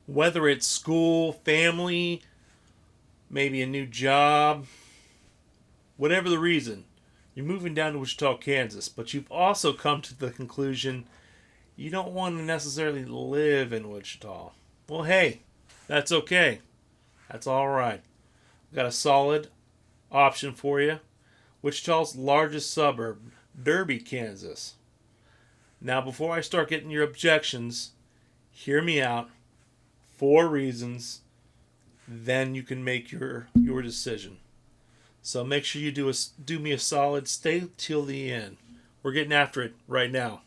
Whether it's school, family, maybe a new job, whatever the reason, you're moving down to Wichita, Kansas, but you've also come to the conclusion you don't want to necessarily live in Wichita. Well, hey, that's okay. That's all right. We've got a solid option for you. Wichita's largest suburb, Derby, Kansas. Now, before I start getting your objections, hear me out. 4 reasons, then you can make your decision. So make sure you do me a solid. Stay till the end. We're getting after it right now.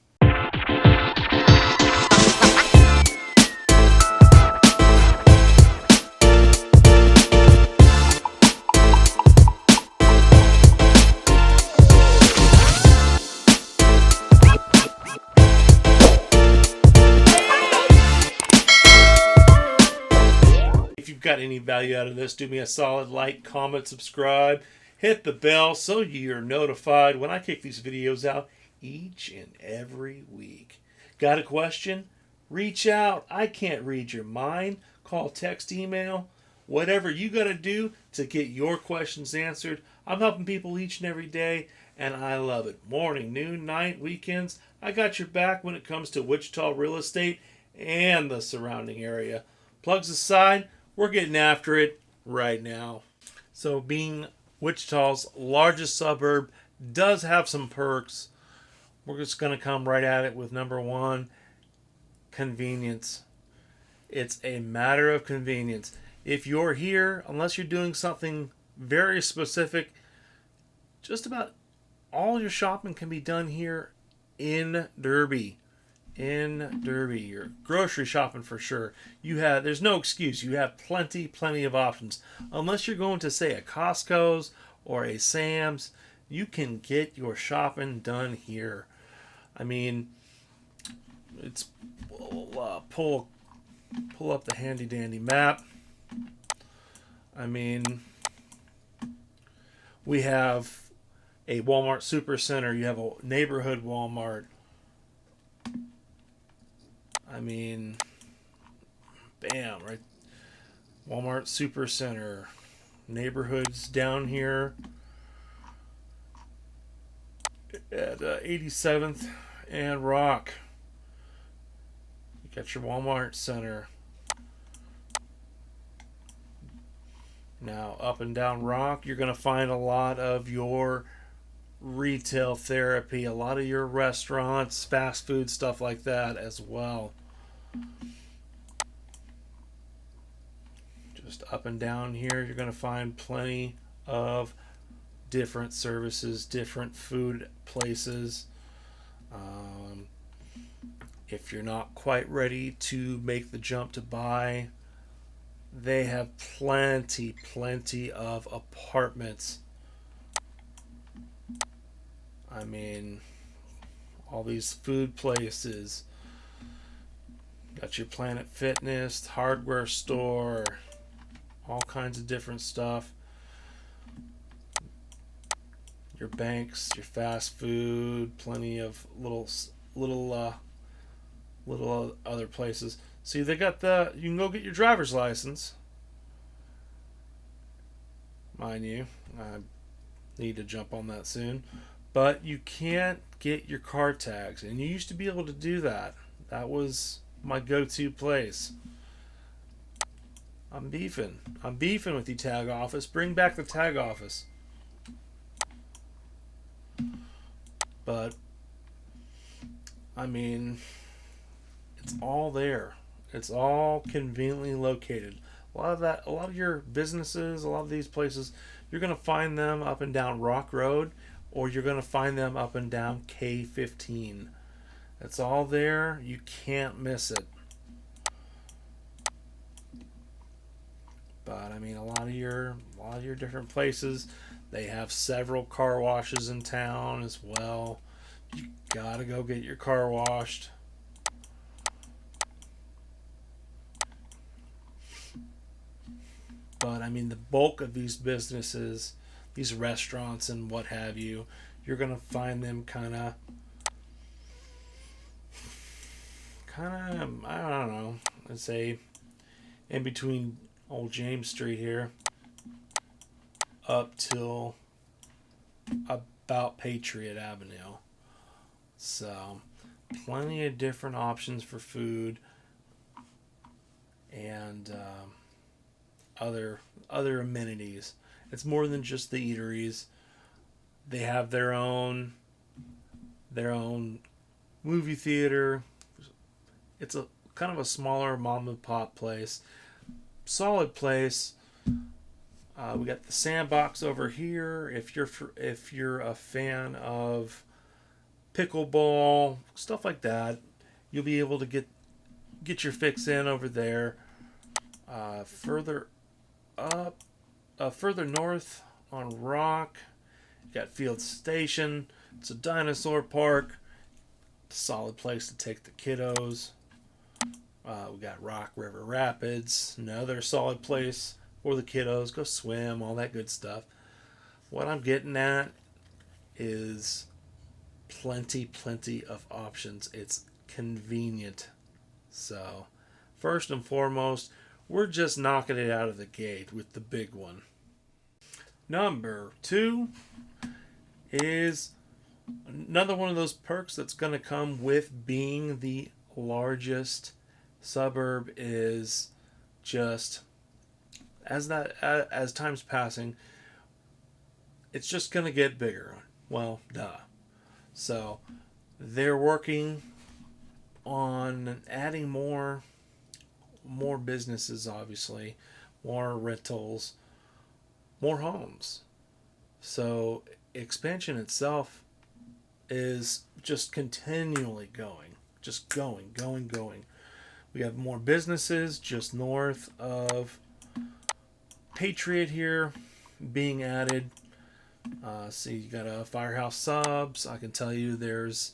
If you've got any value out of this, do me a solid like, comment, subscribe, hit the bell so you're notified when I kick these videos out each and every week. Got a question? Reach out. I can't read your mind. Call, text, email, whatever you got to do to get your questions answered. I'm helping people each and every day, and I love it. Morning, noon, night, weekends. I got your back when it comes to Wichita real estate and the surrounding area. Plugs aside, we're getting after it right now. So being Wichita's largest suburb does have some perks. We're just going to come right at it with number one, convenience. It's a matter of convenience. If you're here, unless you're doing something very specific, just about all your shopping can be done here in Derby. You're grocery shopping for sure. There's no excuse. You have plenty of options. Unless you're going to, say, a Costco's or a Sam's, you can get your shopping done here. I mean, pull up the handy dandy map. I mean, we have a Walmart Supercenter. You have a neighborhood Walmart. I mean, bam, right? Walmart Supercenter. Neighborhoods down here at 87th and Rock. You got your Walmart Center. Now, up and down Rock, you're going to find a lot of your retail therapy, a lot of your restaurants, fast food, stuff like that as well. Just up and down here, you're going to find plenty of different services, different food places. If you're not quite ready to make the jump to buy, they have plenty of apartments. I mean, all these food places. Got your Planet Fitness, hardware store, all kinds of different stuff. Your banks, your fast food, plenty of little other places. See, they got you can go get your driver's license. Mind you, I need to jump on that soon. But you can't get your car tags, and you used to be able to do that. That was my go-to place. I'm beefing with you, tag office. Bring back the tag office. But I mean, it's all there. It's all conveniently located. A lot of your businesses, a lot of these places, you're going to find them up and down Rock Road, or you're going to find them up and down K15. It's all there. You can't miss it. But I mean, a lot of your different places, they have several car washes in town as well. You gotta go get your car washed. But I mean, the bulk of these businesses, these restaurants and what have you, you're gonna find them kind of, I don't know, let's say in between old James Street here up till about Patriot Avenue. So plenty of different options for food and other amenities. It's more than just the eateries. They have their own movie theater. It's a kind of a smaller mom and pop place. Solid place. We got the sandbox over here. If you're a fan of pickleball stuff like that, you'll be able to get your fix in over there. Further up, further north on Rock, you got Field Station. It's a dinosaur park. Solid place to take the kiddos. We got Rock River Rapids, another solid place for the kiddos. Go swim, all that good stuff. What I'm getting at is plenty of options. It's convenient. So, first and foremost, we're just knocking it out of the gate with the big one. Number 2 is another one of those perks that's going to come with being the largest suburb is just as time's passing, it's just going to get bigger. Well, duh. So they're working on adding more businesses, obviously, more rentals, more homes. So expansion itself is just continually going, just going. We have more businesses just north of Patriot here being added. See, you got a Firehouse Subs. I can tell you there's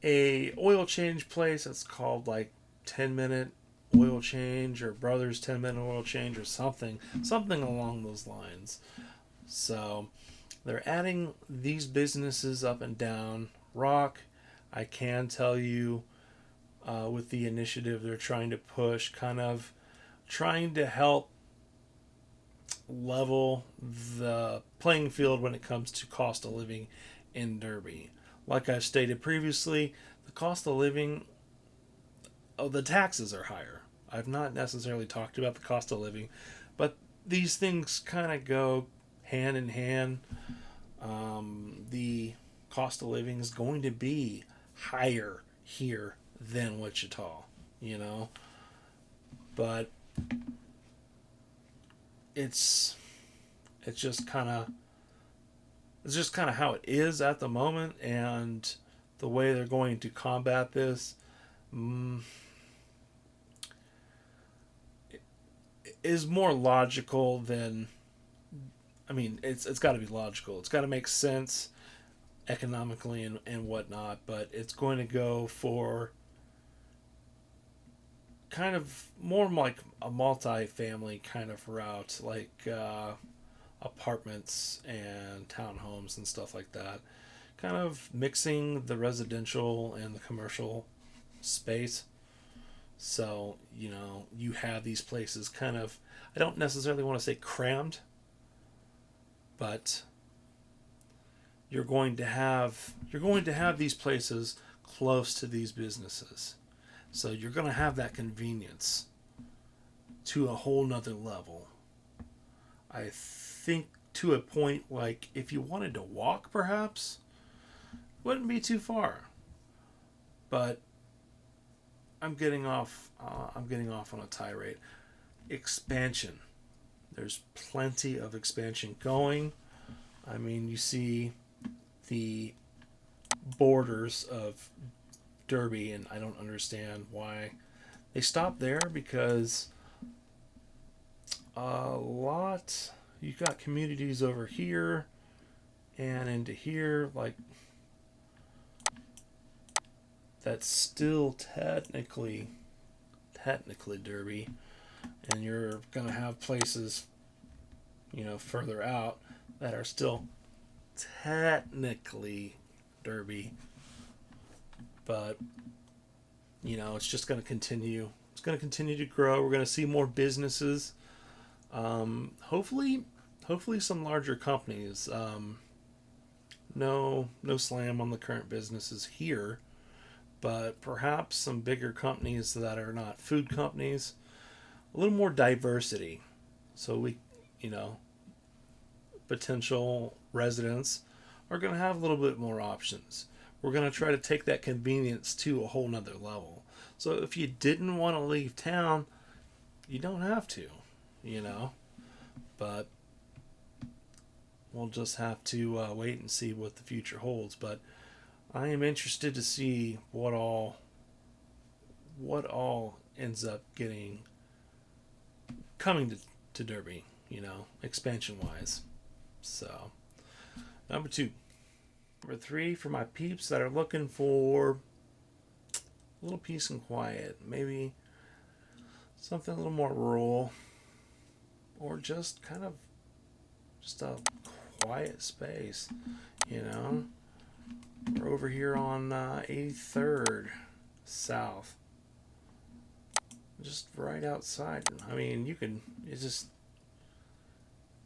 a oil change place that's called like 10-minute oil change or Brothers 10-minute oil change or something along those lines. So they're adding these businesses up and down Rock. I can tell you with the initiative they're trying to push, kind of trying to help level the playing field when it comes to cost of living in Derby. Like I've stated previously, the cost of living, the taxes are higher. I've not necessarily talked about the cost of living, but these things kind of go hand in hand. The cost of living is going to be higher here than Wichita, but it's just kind of how it is at the moment, and the way they're going to combat this is more logical than, it's got to be logical. It's got to make sense economically and whatnot, but it's going to go for kind of more like a multi-family kind of route, like apartments and townhomes and stuff like that. Kind of mixing the residential and the commercial space. So, you have these places kind of, I don't necessarily want to say crammed, but you're going to have these places close to these businesses. So you're going to have that convenience to a whole nother level. I think to a point, like if you wanted to walk, perhaps, wouldn't be too far. But I'm getting off on a tirade. Expansion. There's plenty of expansion going. You see the borders of Derby, and I don't understand why they stopped there, because you've got communities over here and into here, like that's still technically Derby, and you're gonna have places further out that are still technically Derby, but it's just going to continue It's going to continue to grow. We're going to see more businesses. Hopefully, some larger companies. No slam on the current businesses here, but perhaps some bigger companies that are not food companies. A little more diversity, so we, you know, potential residents are going to have a little bit more options. We're going to try to take that convenience to a whole nother level. So if you didn't want to leave town, you don't have to, you know. But we'll just have to wait and see what the future holds. But I am interested to see what all ends up getting coming to Derby, expansion wise. So number 2. Number 3, for my peeps that are looking for a little peace and quiet, maybe something a little more rural, or just kind of just a quiet space. We're over here on 83rd South, just right outside. I mean, it just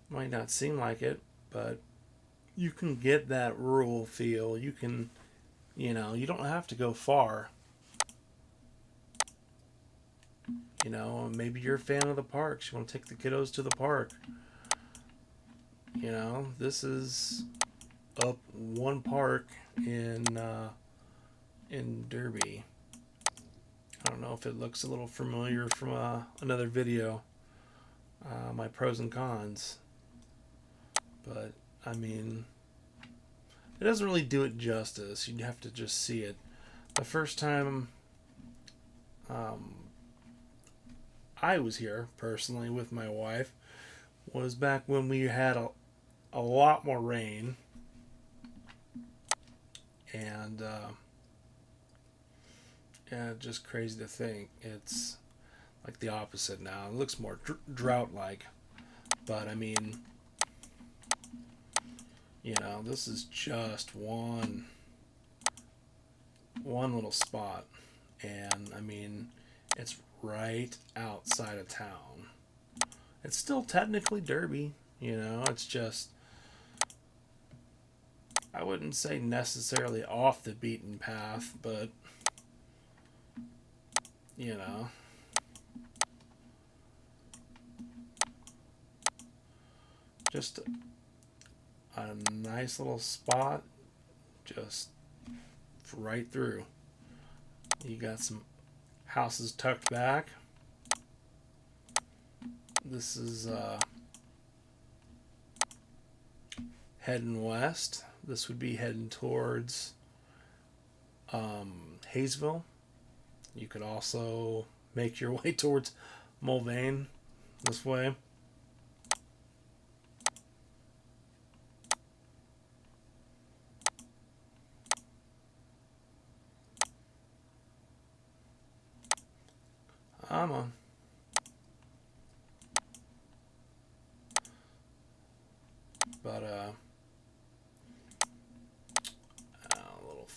might not seem like it, but you can get that rural feel. You can, you don't have to go far. Maybe you're a fan of the parks. You want to take the kiddos to the park. This is up one park in Derby. I don't know if it looks a little familiar from another video, my pros and cons. But, I mean, it doesn't really do it justice. You'd have to just see it. The first time I was here, personally, with my wife, was back when we had a lot more rain. And, yeah, just crazy to think. It's like the opposite now. It looks more drought-like. But, I mean, this is just one little spot. And, I mean, it's right outside of town. It's still technically Derby, it's just, I wouldn't say necessarily off the beaten path, but, just a nice little spot, just right through. You got some houses tucked back. This is heading west. This would be heading towards Hayesville. You could also make your way towards Mulvane this way. I'm on. But a little,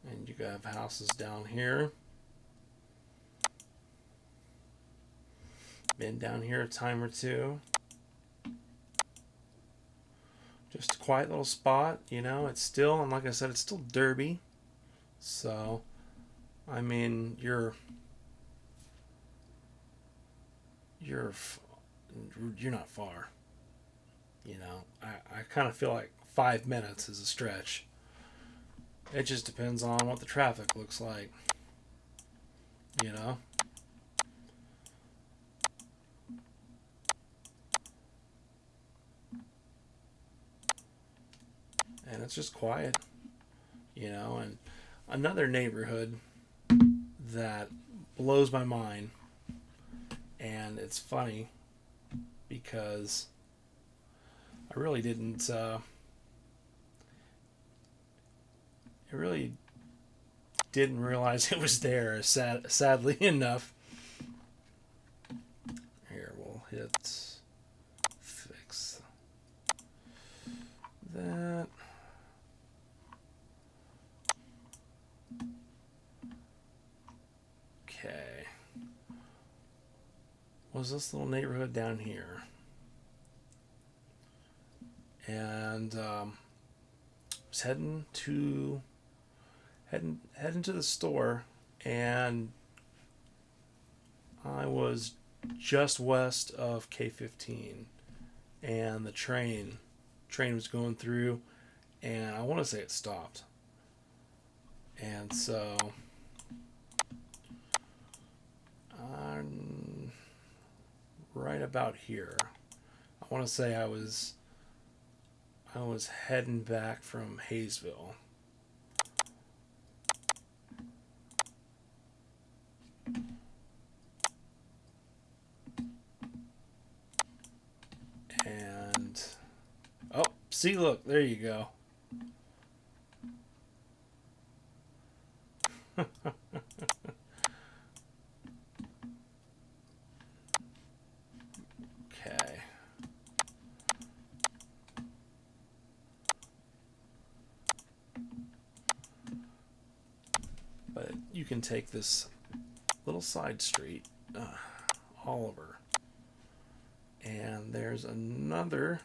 and you have houses down here. Been down here a time or two. Just a quiet little spot, it's still, and like I said, it's still Derby. So, I mean, you're not far. I kind of feel like 5 minutes is a stretch. It just depends on what the traffic looks like. And it's just quiet, and another neighborhood that blows my mind, and it's funny because I really didn't I really didn't realize it was there, sadly enough. Here, we'll hit fix that. Okay. Was this little neighborhood down here? And was heading to the store, and I was just west of K15, and the train was going through, and I want to say it stopped, and so I'm right about here. I want to say I was heading back from Hayesville. And oh, see, look, there you go. Okay. But you can take this little side street, Oliver, and there's another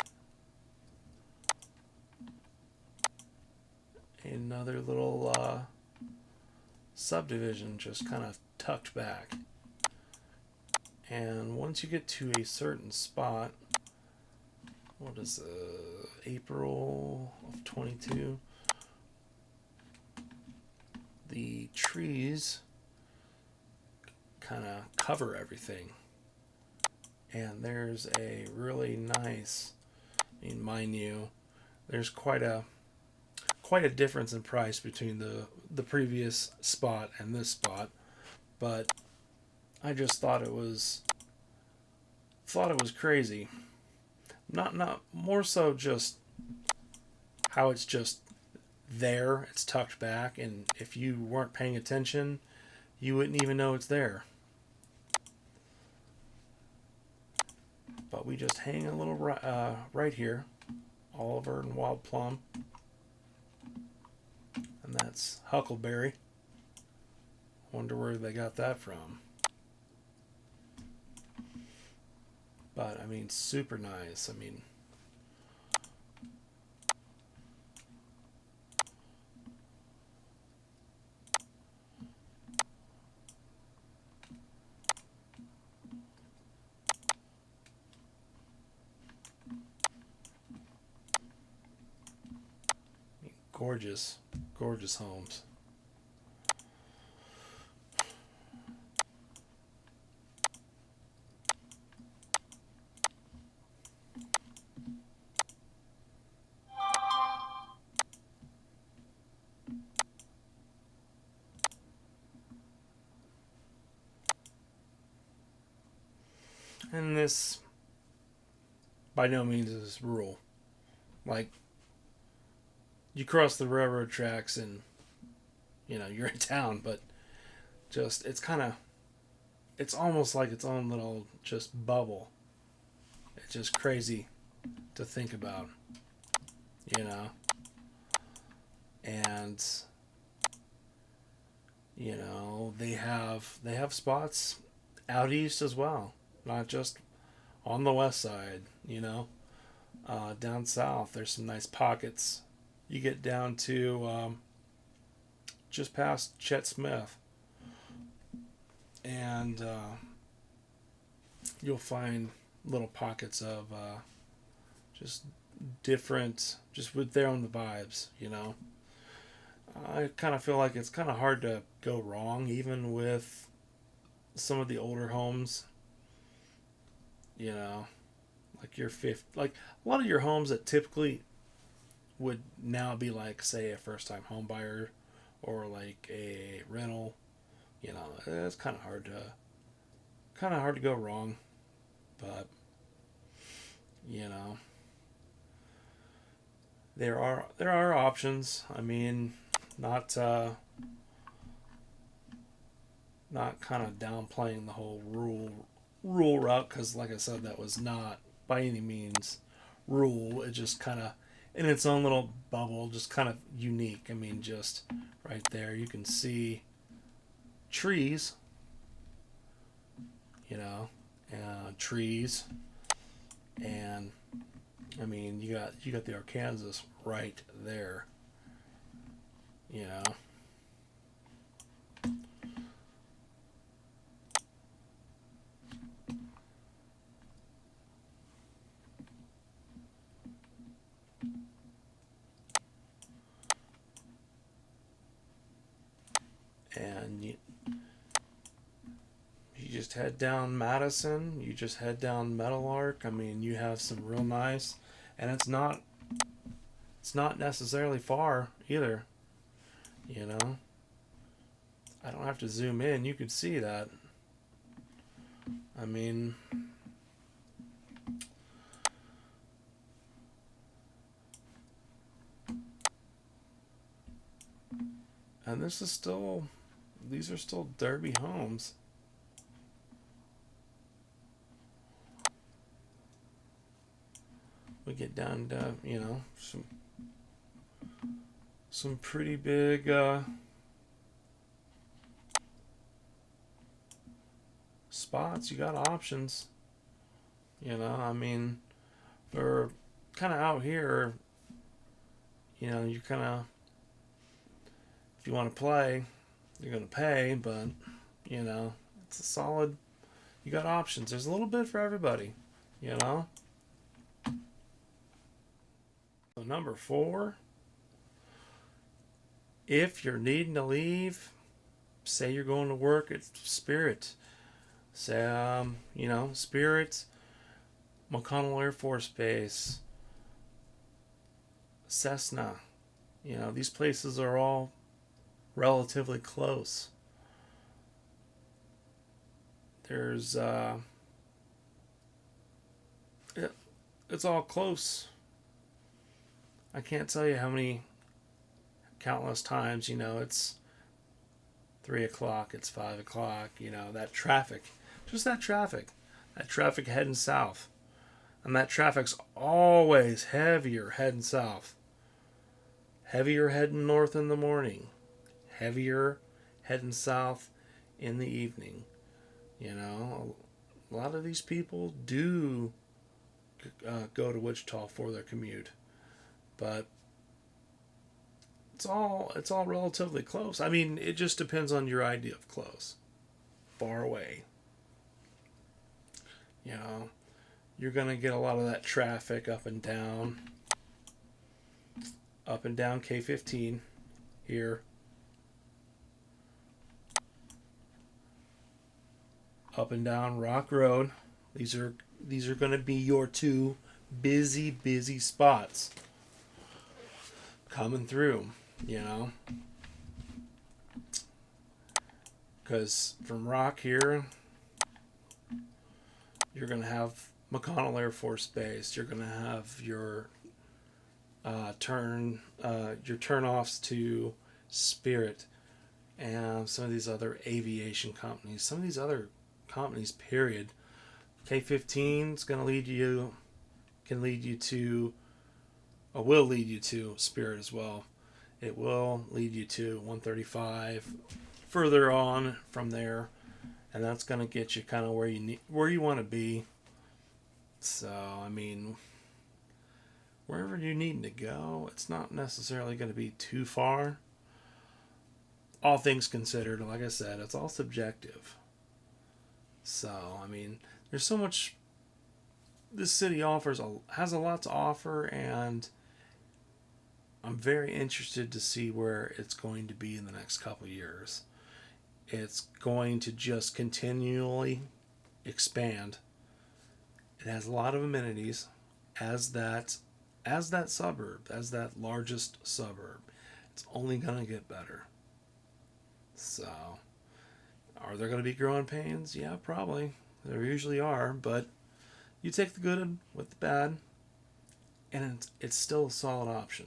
little subdivision just kind of tucked back. And once you get to a certain spot, what is April of 22, the trees kind of cover everything, and there's a really nice, I mean, mind you, there's quite a difference in price between the previous spot and this spot, but I just thought it was crazy. Not more so just how it's just there, it's tucked back, and if you weren't paying attention, you wouldn't even know it's there. But we just hang a little right here, Oliver and Wild Plum, and that's Huckleberry. Wonder where they got that from. But I mean, super nice. I mean, gorgeous homes. And this, by no means, is rural. Like, you cross the railroad tracks and, you're in town, but just, it's almost like its own little just bubble. It's just crazy to think about, and, they have spots out east as well, not just on the west side, down south there's some nice pockets. You get down to just past Chet Smith, and you'll find little pockets of just different, just with their own vibes, I kind of feel like it's kind of hard to go wrong, even with some of the older homes, like like a lot of your homes that typically would now be like, say, a first time home buyer or like a rental, it's kind of hard to go wrong, but there are options. I mean, Not not kind of downplaying the whole rural route, because like I said, that was not by any means rural. It just kind of in its own little bubble, just kind of unique. I mean, just right there you can see trees, you know, trees, and I mean you got the Arkansas right there, you know. And you just head down Madison, you just head down Meadowlark. I mean, you have some real nice, and it's not necessarily far either, you know. I don't have to zoom in, you can see that. I mean, and these are still derby homes. We get down to, you know, some pretty big spots. You got options, you know. I mean, for kind of out here, you know, you kind of, if you want to play, you're going to pay, but, you know, it's a solid, you got options. There's a little bit for everybody, you know. So number 4, if you're needing to leave, say you're going to work at Spirit, say, you know, Spirit, McConnell Air Force Base, Cessna, you know, these places are all relatively close. There's, it's all close. I can't tell you how many countless times, you know, it's 3 o'clock, it's 5 o'clock, you know, that traffic, just that traffic heading south. And that traffic's always heavier heading south, heavier heading north in the morning, heavier heading south in the evening. You know, a lot of these people do go to Wichita for their commute, but it's all relatively close. I mean, it just depends on your idea of close. Far away, you know, you're gonna get a lot of that traffic up and down K15 here, up and down Rock Road. These are going to be your two busy spots coming through, you know. Because from Rock here, you're going to have McConnell Air Force Base. You're going to have your turnoffs to Spirit and some of these other aviation companies. Some of these other companies, period. K15 is going to lead you to, or will lead you to Spirit as well. It will lead you to 135 further on from there, and that's going to get you kind of where you want to be. So, I mean, wherever you're needing to go, it's not necessarily going to be too far. All things considered, like I said, it's all subjective. So, I mean, there's so much this city has a lot to offer, and I'm very interested to see where it's going to be in the next couple of years. It's going to just continually expand. It has a lot of amenities as that suburb, as that largest suburb. It's only going to get better. So, are there going to be growing pains? Yeah, probably. There usually are, but you take the good with the bad, and it's still a solid option.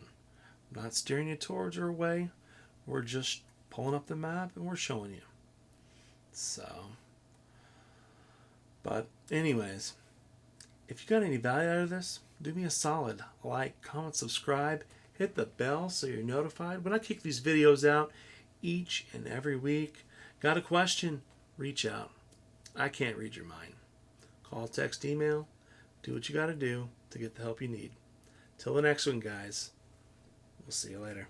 I'm not steering you towards or away, We're just pulling up the map and we're showing you. So, but anyways, if you got any value out of this, do me a solid. Like, comment, subscribe, hit the bell so you're notified when I kick these videos out each and every week. Got a question? Reach out. I can't read your mind. Call, text, email. Do what you got to do to get the help you need. Till the next one, guys. We'll see you later.